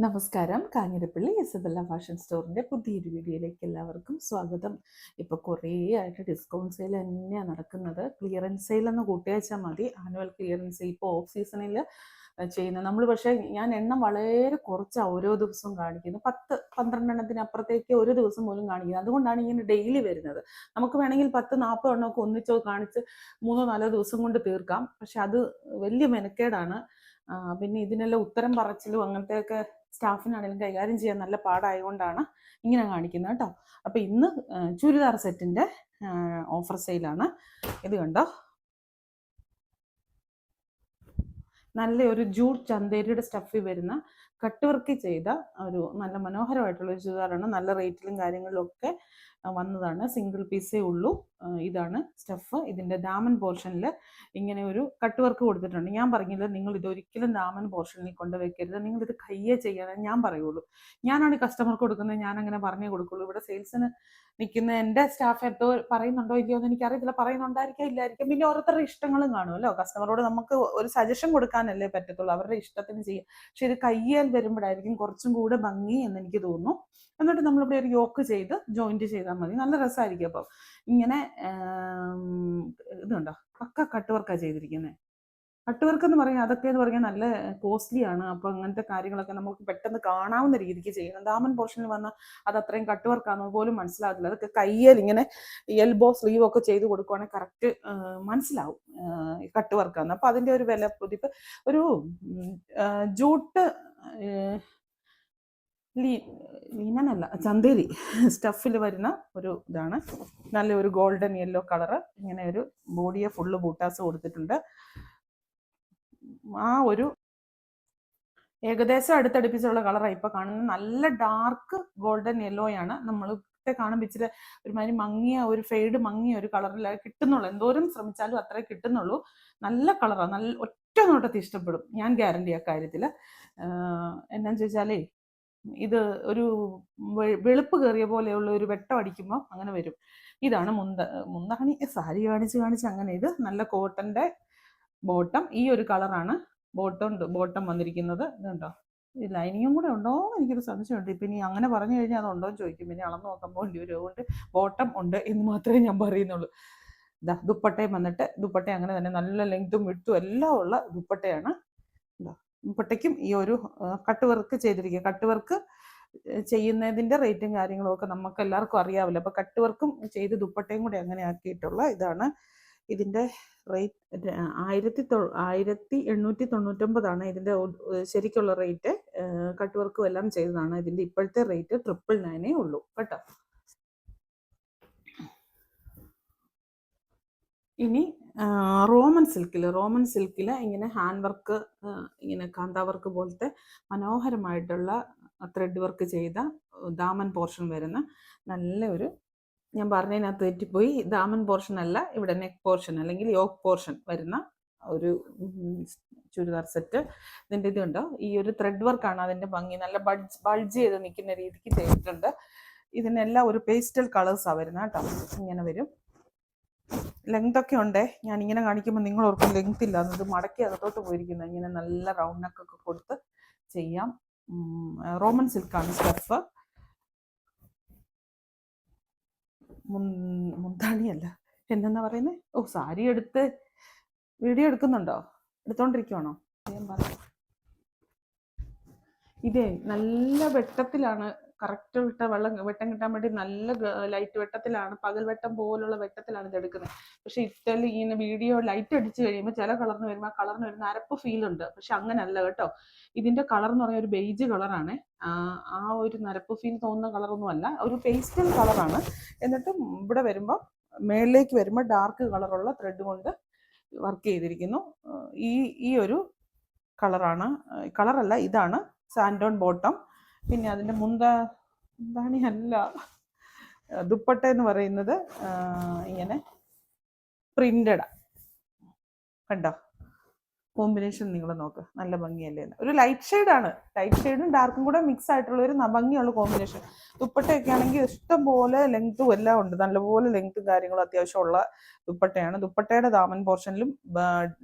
നമസ്കാരം. Kanjirappally Isabella fashion സ്റ്റോറിൻ്റെ പുതിയൊരു വീഡിയോയിലേക്ക് എല്ലാവർക്കും സ്വാഗതം. ഇപ്പോൾ കുറേ ആയിട്ട് ഡിസ്കൗണ്ട് സെയിൽ തന്നെയാണ് നടക്കുന്നത്. ക്ലിയറൻസ് സെയിൽ എന്ന് കൂട്ടിവെച്ചാൽ മതി. ആനുവൽ ക്ലിയറൻസ് സെയിൽ ഇപ്പോൾ ഓഫ് സീസണിൽ ചെയ്യുന്നത്. നമ്മൾ പക്ഷേ ഞാൻ എണ്ണം വളരെ കുറച്ചാണ് ഓരോ ദിവസവും കാണിക്കുന്നത്. 10-12 എണ്ണത്തിനപ്പുറത്തേക്ക് ഒരു ദിവസം പോലും കാണിക്കുന്നത്. അതുകൊണ്ടാണ് ഇങ്ങനെ ഡെയിലി വരുന്നത്. നമുക്ക് വേണമെങ്കിൽ 10-40 എണ്ണമൊക്കെ ഒന്നിച്ചോ കാണിച്ച് 3-4 ദിവസം കൊണ്ട് തീർക്കാം. പക്ഷെ അത് വലിയ മെനക്കേടാണ്. പിന്നെ ഇതിനെല്ലാം ഉത്തരം പറച്ചിലും അങ്ങനത്തെയൊക്കെ സ്റ്റാഫിനാണെങ്കിലും കൈകാര്യം ചെയ്യാൻ നല്ല പാടായതുകൊണ്ടാണ് ഇങ്ങനെ കാണിക്കുന്നത് കേട്ടോ. അപ്പോൾ ഇന്ന് ചുരിദാർ സെറ്റിൻ്റെ ഓഫർ സെയിലാണ്. ഇത് കണ്ടോ, നല്ലൊരു ജൂട്ട് ചന്തേരിയുടെ സ്റ്റഫിൽ വരുന്ന കട്ട് വർക്ക് ചെയ്ത ഒരു നല്ല മനോഹരമായിട്ടുള്ള ഒരു ചുരിദാറാണ്. നല്ല റേറ്റിലും കാര്യങ്ങളിലും ഒക്കെ വന്നതാണ്. സിംഗിൾ പീസേ ഉള്ളൂ. ഇതാണ് സ്റ്റഫ്. ഇതിൻ്റെ ദാമൻ പോർഷനിൽ ഇങ്ങനെ ഒരു കട്ട് വർക്ക് കൊടുത്തിട്ടുണ്ട്. ഞാൻ പറഞ്ഞില്ല, നിങ്ങൾ ഇതൊരിക്കലും ദാമൻ പോർഷനിൽ കൊണ്ടുവയ്ക്കരുത്, നിങ്ങളിത് കയ്യേ ചെയ്യാനേ ഞാൻ പറയുള്ളൂ. ഞാനാണ് കസ്റ്റമർക്ക് കൊടുക്കുന്നത്, ഞാൻ അങ്ങനെ പറഞ്ഞേ കൊടുക്കുള്ളൂ. ഇവിടെ സെയിൽസിന് നിൽക്കുന്ന എൻ്റെ സ്റ്റാഫ് എന്തോ പറയുന്നുണ്ടോ ഇല്ലയോ എന്ന് എനിക്കറിയത്തില്ല. പറയുന്നുണ്ടായിരിക്കാം, ഇല്ലായിരിക്കും. പിന്നെ ഓരോരുത്തരുടെ ഇഷ്ടങ്ങളും കാണുമല്ലോ. കസ്റ്റമറോട് നമുക്ക് ഒരു സജഷൻ കൊടുക്കാനല്ലേ പറ്റത്തുള്ളൂ, അവരുടെ ഇഷ്ടത്തിന് ചെയ്യുക. പക്ഷെ ഇത് കയ്യേൽ വരുമ്പോഴായിരിക്കും കുറച്ചും കൂടെ ഭംഗി എന്ന് എനിക്ക് തോന്നുന്നു. എന്നിട്ട് നമ്മളിവിടെ ഒരു യോക്ക് ചെയ്ത് ജോയിന്റ് ചെയ്താൽ മതി, നല്ല രസമായിരിക്കും. അപ്പം ഇങ്ങനെ ഇതുണ്ടോ, പക്ക കട്ട് വർക്കാണ് ചെയ്തിരിക്കുന്നത്. കട്ട് വർക്ക് എന്ന് പറഞ്ഞാൽ അതൊക്കെ എന്ന് പറഞ്ഞാൽ നല്ല കോസ്റ്റ്ലി ആണ്. അപ്പോൾ അങ്ങനത്തെ കാര്യങ്ങളൊക്കെ നമുക്ക് പെട്ടെന്ന് കാണാവുന്ന രീതിക്ക് ചെയ്യണം. ദാമൻ പോർഷനിൽ വന്നാൽ അത് അത്രയും കട്ട് വർക്കാണെന്ന് പോലും മനസ്സിലാകത്തില്ല. അതൊക്കെ കയ്യിൽ ഇങ്ങനെ എൽബോ സ്ലീവ് ഒക്കെ ചെയ്ത് കൊടുക്കുവാണെങ്കിൽ കറക്റ്റ് മനസ്സിലാവും കട്ട് വർക്കാന്ന്. അപ്പോൾ അതിൻ്റെ ഒരു വില പ്രതിപ്പ് ഒരു ജൂട്ട് ലീനനല്ല ചന്തേരി സ്റ്റഫിൽ വരുന്ന ഒരു ഇതാണ്. നല്ലൊരു ഗോൾഡൻ യെല്ലോ കളറ്. ഇങ്ങനെ ഒരു ബോഡിയെ ഫുള്ള് ബൂട്ടാസ് കൊടുത്തിട്ടുണ്ട്. ആ ഒരു ഏകദേശം അടുത്തടുപ്പിച്ചുള്ള കളറാണ് ഇപ്പൊ കാണുന്നത്. നല്ല ഡാർക്ക് ഗോൾഡൻ യെല്ലോയാണ്. നമ്മൾ കാണുമ്പോൾ ഇച്ചിരി ഒരുമാതിരി മങ്ങിയ ഒരു ഫെയ്ഡ് മങ്ങിയ ഒരു കളറിൽ കിട്ടുന്നുള്ളൂ. എന്തോരം ശ്രമിച്ചാലും അത്രേ കിട്ടുന്നുള്ളൂ. നല്ല കളറാണ്. നല്ല ഒറ്റ നോട്ടത്തിൽ ഇഷ്ടപ്പെടും, ഞാൻ ഗ്യാരണ്ടി ആ കാര്യത്തിൽ. എന്നാന്ന് ചോദിച്ചാലേ, ഇത് ഒരു വെളുപ്പ് കയറിയ പോലെയുള്ള ഒരു വെട്ടം അടിക്കുമ്പോൾ അങ്ങനെ വരും. ഇതാണ് മുന്താണി. സാരി കാണിച്ച് അങ്ങനെ. ഇത് നല്ല കോട്ടന്റെ ബോട്ടം. ഈ ഒരു കളറാണ് ബോട്ടം വന്നിരിക്കുന്നത്. ഇതുണ്ടോ, ഈ ലൈനിങ്ങും കൂടെ ഉണ്ടോ എന്ന് എനിക്കൊരു സംശയമുണ്ട്. ഇപ്പം ഇനി അങ്ങനെ പറഞ്ഞു കഴിഞ്ഞാൽ അത് ഉണ്ടോ എന്ന് ചോദിക്കും. പിന്നെ അളന്ന് നോക്കുമ്പോൾ വേണ്ടി വരും. അതുകൊണ്ട് ബോട്ടം ഉണ്ട് എന്ന് മാത്രമേ ഞാൻ പറയുന്നുള്ളൂ. ഇതാ ദുപ്പട്ടയും വന്നിട്ട്, ദുപ്പട്ട അങ്ങനെ തന്നെ നല്ല ലെങ്ത്തും വിട്ടും എല്ലാം ഉള്ള ദുപ്പട്ടയാണ്. ദുപ്പട്ടയ്ക്കും ഈ ഒരു കട്ട് വർക്ക് ചെയ്തിരിക്കുക. കട്ട് വർക്ക് ചെയ്യുന്നതിൻ്റെ റേറ്റും കാര്യങ്ങളും ഒക്കെ നമുക്ക് എല്ലാവർക്കും അറിയാവില്ല. അപ്പോൾ കട്ട് വർക്കും ചെയ്ത് ദുപ്പട്ടയും കൂടെ അങ്ങനെ ആക്കിയിട്ടുള്ള ഇതാണ്. ഇതിൻ്റെ റേറ്റ് 1899 ഇതിൻ്റെ ശരിക്കുള്ള റേറ്റ്. കട്ട് വർക്കും എല്ലാം ചെയ്തതാണ്. ഇതിൻ്റെ ഇപ്പോഴത്തെ റേറ്റ് 999 ഉള്ളൂ കേട്ടോ. ഇനി റോമൻ സിൽക്കിൽ ഇങ്ങനെ ഹാൻഡ് വർക്ക്, ഇങ്ങനെ കാന്താ വർക്ക് പോലത്തെ മനോഹരമായിട്ടുള്ള ത്രെഡ് വർക്ക് ചെയ്ത ദാമൻ പോർഷൻ വരുന്ന നല്ല ഒരു, ഞാൻ പറഞ്ഞതിനകത്ത് തെറ്റിപ്പോയി, ദാമൻ പോർഷൻ അല്ല, ഇവിടെ നെക്ക് പോർഷൻ അല്ലെങ്കിൽ യോക്ക് പോർഷൻ വരുന്ന ഒരു ചുരിദാർ സെറ്റ്. ഇതിൻ്റെ ഇതുണ്ടോ, ഈ ഒരു ത്രെഡ് വർക്കാണ് അതിൻ്റെ ഭംഗി. നല്ല ബൾജ് ചെയ്ത് നിൽക്കുന്ന രീതിക്ക് ചെയ്തിട്ടുണ്ട്. ഇതിനെല്ലാം ഒരു പേസ്റ്റൽ കളേഴ്സാണ് വരുന്നത് കേട്ടോ. ഇങ്ങനെ വരും. ലെങ്ത് ഒക്കെ ഉണ്ടേ. ഞാൻ ഇങ്ങനെ കാണിക്കുമ്പോൾ നിങ്ങൾ ഓർക്കും ലെങ്ത് ഇല്ല, അത് മടക്കി അകത്തോട്ട് പോയിരിക്കുന്നത്. ഇങ്ങനെ നല്ല റൗണ്ട് നെക്കൊക്കെ കൊടുത്ത് ചെയ്യാം. Roman സിൽക്കാണ് stuff. മുന്താണിയല്ല, എന്നാ പറയുന്നത്. സാരി എടുത്ത് വീഡിയോ എടുക്കുന്നുണ്ടോ, എടുത്തോണ്ടിരിക്കുവാണോ? ഞാൻ പറയാം, ഇതേ നല്ല വെട്ടത്തിലാണ്. കറക്റ്റ് വെട്ടം കിട്ടാൻ വേണ്ടി നല്ല ലൈറ്റ് വെട്ടത്തിലാണ്, പകൽ വെട്ടം പോലുള്ള വെട്ടത്തിലാണ് ഇത് എടുക്കുന്നത്. പക്ഷെ ഇറ്റലി ഇങ്ങനെ വീഡിയോ ലൈറ്റ് അടിച്ചു കഴിയുമ്പോൾ ചില കളറിന് വരുമ്പോൾ ആ കളറിന് വരുന്ന അരപ്പ് ഫീൽ ഉണ്ട്. പക്ഷെ അങ്ങനല്ല കേട്ടോ. ഇതിന്റെ കളർ എന്ന് പറഞ്ഞാൽ ഒരു ബെയ്ജ് കളറാണ്. ആ ഒരു നരപ്പ് ഫീൽ തോന്നുന്ന കളറൊന്നും അല്ല, ഒരു പേസ്റ്റൽ കളറാണ്. എന്നിട്ടും ഇവിടെ വരുമ്പോൾ, മേളിലേക്ക് വരുമ്പോൾ ഡാർക്ക് കളറുള്ള ത്രെഡ് കൊണ്ട് വർക്ക് ചെയ്തിരിക്കുന്നു. ഈ ഒരു കളറാണ്, കളറല്ല, ഇതാണ് സാൻഡോൺ ബോട്ടം. പിന്നെ അതിൻ്റെ മുന്താണി അല്ല, ദുപ്പട്ട എന്ന് പറയുന്നത് ഇങ്ങനെ പ്രിന്റഡ്. കണ്ടോ കോമ്പിനേഷൻ, നിങ്ങൾ നോക്ക്, നല്ല ഭംഗിയല്ലേ. ഒരു ലൈറ്റ് ഷെയ്ഡാണ്, ലൈറ്റ് ഷെയ്ഡും ഡാർക്കും കൂടെ മിക്സ് ആയിട്ടുള്ള ഒരു ഭംഗിയുള്ള കോമ്പിനേഷൻ. ദുപ്പട്ടയൊക്കെ ആണെങ്കിൽ ഇഷ്ടംപോലെ ലെങ്ത്തും എല്ലാം ഉണ്ട്, നല്ലപോലെ ലെങ്ത്തും കാര്യങ്ങളും അത്യാവശ്യമുള്ള ദുപ്പട്ടയാണ്. ദുപ്പട്ടയുടെ ദാമൻ പോർഷനിലും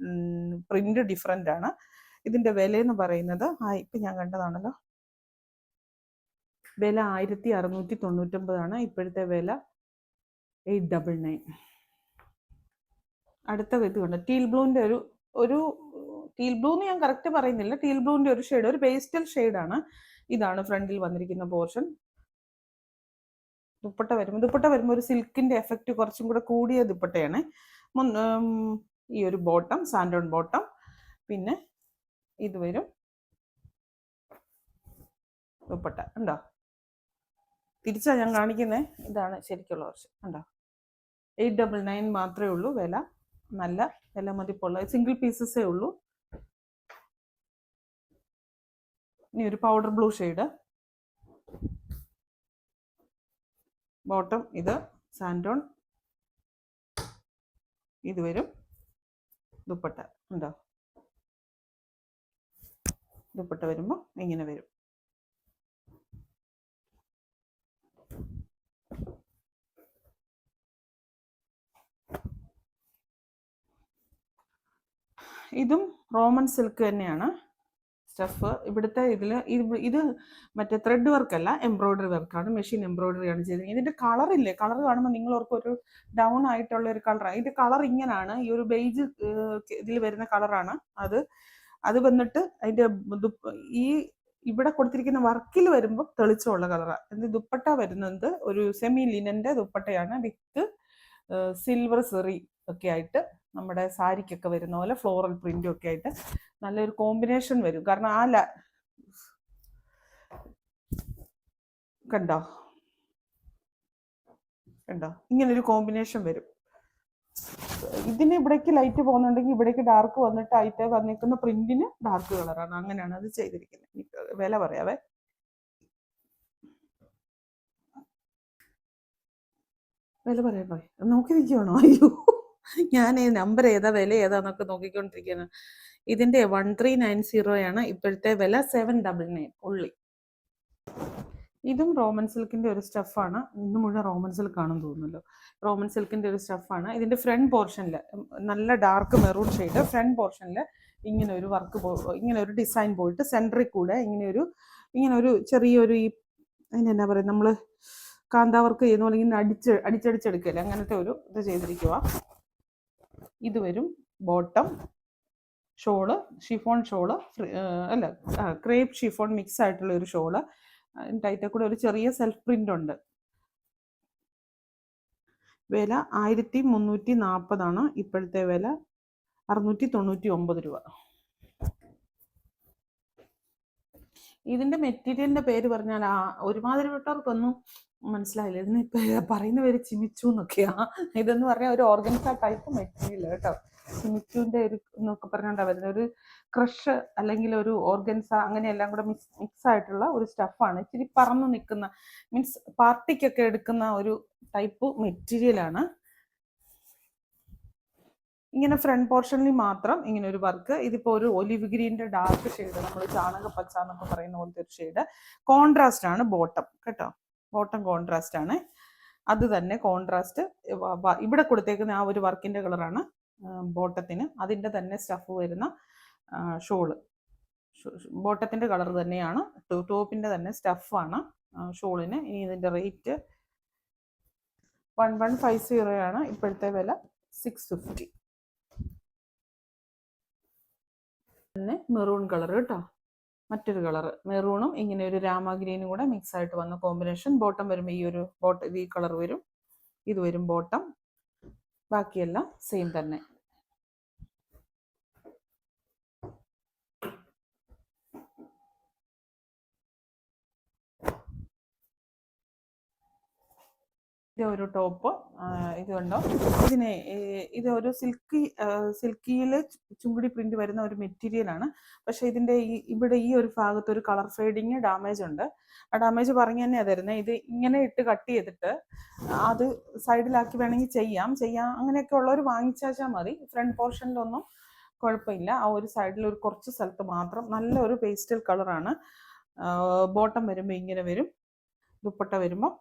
പ്രിന്റ് ഡിഫറെൻ്റ് ആണ്. ഇതിൻ്റെ വിലയെന്ന് പറയുന്നത് ഇപ്പം ഞാൻ കണ്ടതാണല്ലോ, വില 1699 ഇപ്പോഴത്തെ വില 899. അടുത്ത ഇത് കൊണ്ട് ടീൽ ബ്ലൂവിൻ്റെ ഒരു ടീൽ ബ്ലൂ എന്ന് ഞാൻ കറക്റ്റ് പറയുന്നില്ല, ടീൽ ബ്ലൂവിൻ്റെ ഒരു ഷെയ്ഡ്, ഒരു പേസ്റ്റൽ ഷെയ്ഡാണ്. ഇതാണ് ഫ്രണ്ടിൽ വന്നിരിക്കുന്ന പോർഷൻ. ദുപ്പട്ട വരുമ്പോൾ ഒരു സിൽക്കിന്റെ എഫക്റ്റ് കുറച്ചും കൂടെ കൂടിയ ദുപ്പട്ടയാണ്. ഈ ഒരു ബോട്ടം സാൻഡോൺ ബോട്ടം, പിന്നെ ഇത് വരും ദുപ്പട്ട. ഉണ്ടോ? തിരിച്ചാ ഞാൻ കാണിക്കുന്നത്. ഇതാണ് ശരിക്കുള്ള വർഷം. ഉണ്ടോ? 899 മാത്രമേ ഉള്ളൂ വില. നല്ല വില മതിപ്പുള്ള സിംഗിൾ പീസസേ ഉള്ളൂ. ഇനി ഒരു പൗഡർ ബ്ലൂ ഷെയ്ഡ് ബോട്ടം. ഇത് സാൻഡോൺ. ഇത് വരും ദുപ്പട്ട. ഉണ്ടോ? ദുപ്പട്ട വരുമ്പോൾ ഇങ്ങനെ വരും. ഇതും റോമൻ സിൽക്ക് തന്നെയാണ് സ്റ്റഫ്. ഇവിടുത്തെ ഇത് മറ്റേ ത്രെഡ് വർക്കല്ല, എംബ്രോയിഡറി വർക്കാണ്. മെഷീൻ എംബ്രോയിഡറിയാണ് ചെയ്തത്. ഇതിന്റെ കളറില്ലേ, കളർ കാണുമ്പോൾ നിങ്ങൾ ഓർക്കും ഒരു ഡൗൺ ആയിട്ടുള്ള ഒരു കളറാണ്. ഇതിന്റെ കളർ ഇങ്ങനെയാണ്. ഈ ഒരു ബേജ് ഇതിൽ വരുന്ന കളറാണ് അത് വന്നിട്ട് അതിന്റെ ഈ ഇവിടെ കൊടുത്തിരിക്കുന്ന വർക്കിൽ വരുമ്പോൾ തെളിച്ചമുള്ള കളറാണ്. ഇത് ദുപ്പട്ട വരുന്നത് ഒരു സെമി ലിനന്റെ ദുപ്പട്ടയാണ് വിത്ത് സിൽവർ സെറി ഒക്കെ ആയിട്ട്, നമ്മുടെ സാരിക്കൊക്കെ വരുന്ന പോലെ ഫ്ലോറൽ പ്രിന്റും ഒക്കെ ആയിട്ട് നല്ലൊരു കോമ്പിനേഷൻ വരും. കാരണം കണ്ടോ ഇങ്ങനൊരു കോമ്പിനേഷൻ വരും. ഇതിന് ഇവിടേക്ക് ലൈറ്റ് പോകുന്നുണ്ടെങ്കിൽ ഇവിടേക്ക് ഡാർക്ക് വന്നിട്ട് ആയിട്ട് വന്നിരിക്കുന്ന പ്രിന്റിന് ഡാർക്ക് കളറാണ്. അങ്ങനെയാണ് അത് ചെയ്തിരിക്കുന്നത്. വില പറയാവേ. വില പറയാൻ നോക്കി നിൽക്കുകയാണോ? അയ്യോ, ഞാൻ നമ്പർ ഏതാ വില ഏതാന്നൊക്കെ നോക്കിക്കൊണ്ടിരിക്കുകയാണ്. ഇതിന്റെ 1390 ഇപ്പോഴത്തെ വില 799 ഉള്ളി. ഇതും റോമൻ സിൽക്കിന്റെ ഒരു സ്റ്റഫാണ്. ഇന്ന് മുഴുവൻ റോമൻ സിൽക്ക് ആണെന്ന് തോന്നുന്നല്ലോ. റോമൻ സിൽക്കിന്റെ ഒരു സ്റ്റഫാണ്. ഇതിന്റെ ഫ്രണ്ട് പോർഷനിൽ നല്ല ഡാർക്ക് മെറൂൺ ഷെയ്ഡ്. ഫ്രണ്ട് പോർഷനിൽ ഇങ്ങനെ ഒരു വർക്ക് ഇങ്ങനെ ഒരു ഡിസൈൻ പോയിട്ട് സെൻറ്ററിൽ കൂടെ ഇങ്ങനെ ഒരു ചെറിയൊരു ഈ അതിനെന്നാ പറയുക, നമ്മൾ കാന്താവർക്ക് ചെയ്യുന്ന പോലെ ഇങ്ങനെ അടിച്ചടിച്ചെടുക്കല്ലേ, അങ്ങനത്തെ ഒരു ഇത് ചെയ്തിരിക്കുക. ഇത് വരും ബോട്ടം. ഷോള് ഷിഫോൺ ഷോള്, അല്ല ക്രേപ്പ് ഷിഫോൺ മിക്സ് ആയിട്ടുള്ള ഒരു ഷോള്. ടൈറ്റിൽ കൂടെ ഒരു ചെറിയ സെൽഫ് പ്രിന്റ് ഉണ്ട്. വില 1340 ഇപ്പോഴത്തെ വില 699 രൂപ. ഇതിന്റെ മെറ്റീരിയലിന്റെ പേര് പറഞ്ഞാൽ ഒരുമാതിരി പെട്ടവർക്കൊന്നും മനസ്സിലായില്ല. ഇതിന് പറയുന്ന പേര് ചിമിച്ചു എന്നൊക്കെയാ. ഇതെന്ന് പറഞ്ഞാൽ ഒരു ഓർഗൻസ ടൈപ്പ് മെറ്റീരിയൽ കേട്ടോ. ചിമിച്ചുവിന്റെ ഒരു എന്നൊക്കെ പറഞ്ഞാൽ വരുന്ന ഒരു ക്രഷ് അല്ലെങ്കിൽ ഒരു ഓർഗൻസ അങ്ങനെയെല്ലാം കൂടെ മിക്സ് ആയിട്ടുള്ള ഒരു സ്റ്റഫാണ്. ഇച്ചിരി പറന്നു നിൽക്കുന്ന, മീൻസ് പാർട്ടിക്കൊക്കെ എടുക്കുന്ന ഒരു ടൈപ്പ് മെറ്റീരിയലാണ്. ഇങ്ങനെ ഫ്രണ്ട് പോർഷനിൽ മാത്രം ഇങ്ങനെ ഒരു വർക്ക്. ഇതിപ്പോ ഒരു ഒലിവ് ഗ്രീനിന്റെ ഡാർക്ക് ഷെയ്ഡ്, നമ്മൾ ചാണകപ്പച്ച എന്നൊക്കെ പറയുന്ന പോലത്തെ ഒരു ഷെയ്ഡ്. കോൺട്രാസ്റ്റ് ആണ് ബോട്ടം കേട്ടോ. ബോട്ടം കോൺട്രാസ്റ്റ് ആണ്. അത് തന്നെ കോൺട്രാസ്റ്റ് ഇവിടെ കൊടുത്തേക്കുന്ന ആ ഒരു വർക്കിന്റെ കളറാണ് ബോട്ടത്തിന്. അതിന്റെ തന്നെ സ്റ്റഫ് വരുന്ന ഷോള്, ബോട്ടത്തിന്റെ കളർ തന്നെയാണ്. ടോപ്പിന്റെ തന്നെ സ്റ്റഫാണ് ഷോളിന്. ഇനി ഇതിന്റെ റേറ്റ് 1150 ഇപ്പോഴത്തെ വില 650. പിന്നെ മെറൂൺ കളർ കേട്ടോ, മറ്റൊരു കളർ മെറൂണും ഇങ്ങനെ ഒരു രാമ ഗ്രീനും കൂടെ മിക്സ് ആയിട്ട് വന്ന കോമ്പിനേഷൻ. ബോട്ടം വരുമ്പോൾ ഈ കളർ വരും. ഇത് വരും ബോട്ടം. ബാക്കിയെല്ലാം സെയിം തന്നെ. ഒരു ടോപ്പ് ഇത് കണ്ടോ. ഇത് ഒരു സിൽക്കിയിൽ ചുങ്കുടി പ്രിന്റ് വരുന്ന ഒരു മെറ്റീരിയലാണ്. പക്ഷെ ഇതിന്റെ ഇവിടെ ഈ ഒരു ഭാഗത്ത് ഒരു കളർ ഫെയ്ഡിങ് ഡാമേജ് ഉണ്ട്. ആ ഡാമേജ് പറഞ്ഞു തന്നെയാണ് തരുന്നത്. ഇത് ഇങ്ങനെ ഇട്ട് കട്ട് ചെയ്തിട്ട് അത് സൈഡിലാക്കി വേണമെങ്കിൽ ചെയ്യാം. അങ്ങനെയൊക്കെ ഉള്ളവർ വാങ്ങിച്ചാൽ മതി. ഫ്രണ്ട് പോർഷനിലൊന്നും കുഴപ്പമില്ല. ആ ഒരു സൈഡിൽ ഒരു കുറച്ച് സ്ഥലത്ത് മാത്രം നല്ലൊരു പേസ്റ്റൽ കളറാണ്. ബോട്ടം വരുമ്പോൾ ഇങ്ങനെ വരും. ദുപ്പട്ട വരുമ്പോൾ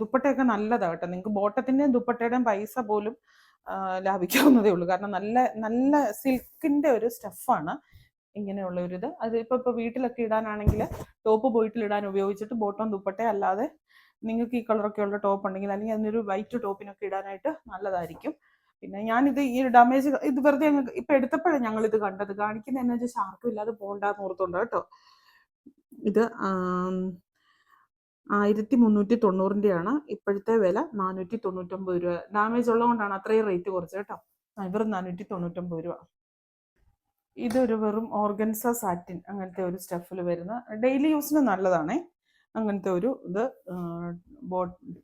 ദുപ്പട്ടയൊക്കെ നല്ലതാണ് കേട്ടോ. നിങ്ങൾക്ക് ബോട്ടത്തിൻ്റെയും ദുപ്പട്ടയുടെയും പൈസ പോലും ലാഭിക്കാവുന്നതേ ഉള്ളൂ. കാരണം നല്ല നല്ല സിൽക്കിൻ്റെ ഒരു സ്റ്റഫാണ്. ഇങ്ങനെയുള്ള ഒരു ഇത്. അത് ഇപ്പൊ വീട്ടിലൊക്കെ ഇടാനാണെങ്കിൽ ടോപ്പ് ബോയിട്ടിൽ ഇടാൻ ഉപയോഗിച്ചിട്ട് ബോട്ടം ദുപ്പട്ട അല്ലാതെ നിങ്ങൾക്ക് ഈ കളറൊക്കെ ഉള്ള ടോപ്പ് ഉണ്ടെങ്കിൽ അല്ലെങ്കിൽ അതിനൊരു വൈറ്റ് ടോപ്പിനൊക്കെ ഇടാനായിട്ട് നല്ലതായിരിക്കും. പിന്നെ ഞാനിത് ഈ ഡാമേജ് ഇത് വെറുതെ ഇപ്പൊ എടുത്തപ്പോഴാണ് ഞങ്ങൾ ഇത് കണ്ടത്. കാണിക്കുന്ന എന്നാ വെച്ചാൽ ഷാർക്കും ഇല്ലാതെ പോകണ്ടെന്ന് ഓർത്തുണ്ട് കേട്ടോ. ഇത് 1390 ഇപ്പോഴത്തെ വില 499 രൂപ. ഡാമേജ് ഉള്ളതുകൊണ്ടാണ് അത്രയും റേറ്റ് കുറച്ച് കേട്ടോ. വെറും 499 രൂപ. ഇതൊരു വെറും ഓർഗൻസ സാറ്റിൻ അങ്ങനത്തെ ഒരു സ്റ്റഫിൽ വരുന്ന ഡെയിലി യൂസിന് നല്ലതാണേ. അങ്ങനത്തെ ഒരു ഇത്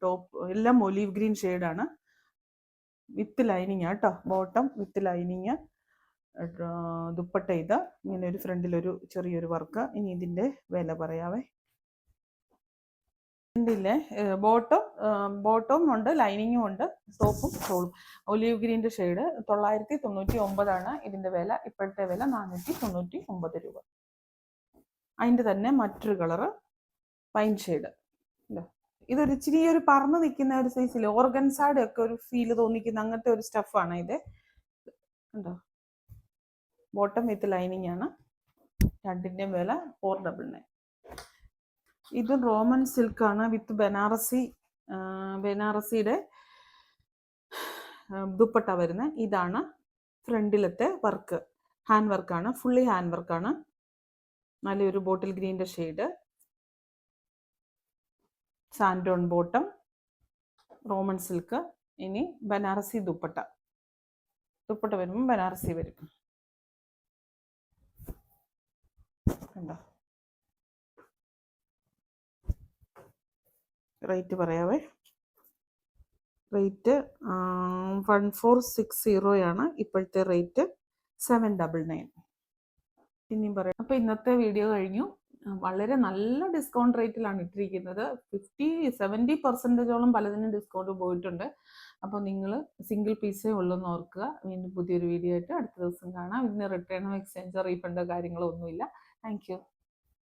ടോപ്പ് എല്ലാം ഒലീവ് ഗ്രീൻ ഷെയ്ഡാണ് വിത്ത് ലൈനിങ് കേട്ടോ. ബോട്ടം വിത്ത് ലൈനിങ്, ദുപ്പട്ട ഇത് ഇങ്ങനെ ഒരു ഫ്രണ്ടിലൊരു ചെറിയൊരു വർക്ക്. ഇനി ഇതിൻ്റെ വില പറയാവേ. ഇതില്ലേ ബോട്ടം ഉണ്ട്, ലൈനിങ്ങും ഉണ്ട്, ടോപ്പും ഷോളും. ഒലീവ് ഗ്രീൻ്റെ ഷെയ്ഡ് 999 ഇതിൻ്റെ വില. ഇപ്പോഴത്തെ വില 499 രൂപ. അതിൻ്റെ തന്നെ മറ്റൊരു കളറ് പൈൻ ഷെയ്ഡ്. ഇതൊരു ഇച്ചിരി ഒരു പറന്ന് നിൽക്കുന്ന ഒരു സൈസിൽ ഓർഗൻസാടെ ഒക്കെ ഒരു ഫീല് തോന്നിക്കുന്ന അങ്ങനത്തെ ഒരു സ്റ്റഫാണ് ഇത്. ഉണ്ടോ? ബോട്ടം വിത്ത് ലൈനിങ് ആണ്. രണ്ടിൻ്റെയും വില 499. ഇത് റോമൻ സിൽക്കാണ് വിത്ത് ബനാറസിയുടെ ദുപ്പട്ട വരുന്നത്. ഇതാണ് ഫ്രണ്ടിലത്തെ വർക്ക്. ഹാൻഡ് വർക്കാണ്, ഫുള്ളി ഹാൻഡ് വർക്കാണ്. നല്ലൊരു ബോട്ടിൽ ഗ്രീൻ്റെ ഷെയ്ഡ്, സാൻഡോൺ ബോട്ടം, റോമൻ സിൽക്ക്. ഇനി ബനാറസി ദുപ്പട്ട വരുമ്പോൾ ബനാറസി വരും. കണ്ടോ? റേറ്റ് പറയാവേ. റേറ്റ് 1460 ഇപ്പോഴത്തെ റേറ്റ് 799. ഇനിയും പറയാം. അപ്പോൾ ഇന്നത്തെ വീഡിയോ കഴിഞ്ഞു. വളരെ നല്ല ഡിസ്കൗണ്ട് റേറ്റിലാണ് ഇട്ടിരിക്കുന്നത്. 50-70% പലതിനും ഡിസ്കൗണ്ട് പോയിട്ടുണ്ട്. അപ്പോൾ നിങ്ങൾ സിംഗിൾ പീസേ ഉള്ളൂന്ന് ഓർക്കുക. വീണ്ടും പുതിയൊരു വീഡിയോ ആയിട്ട് അടുത്ത ദിവസം കാണാം. ഇതിന് റിട്ടേണോ എക്സ്ചേഞ്ചോ റീഫണ്ടോ കാര്യങ്ങളോ ഒന്നുമില്ല. Thank you.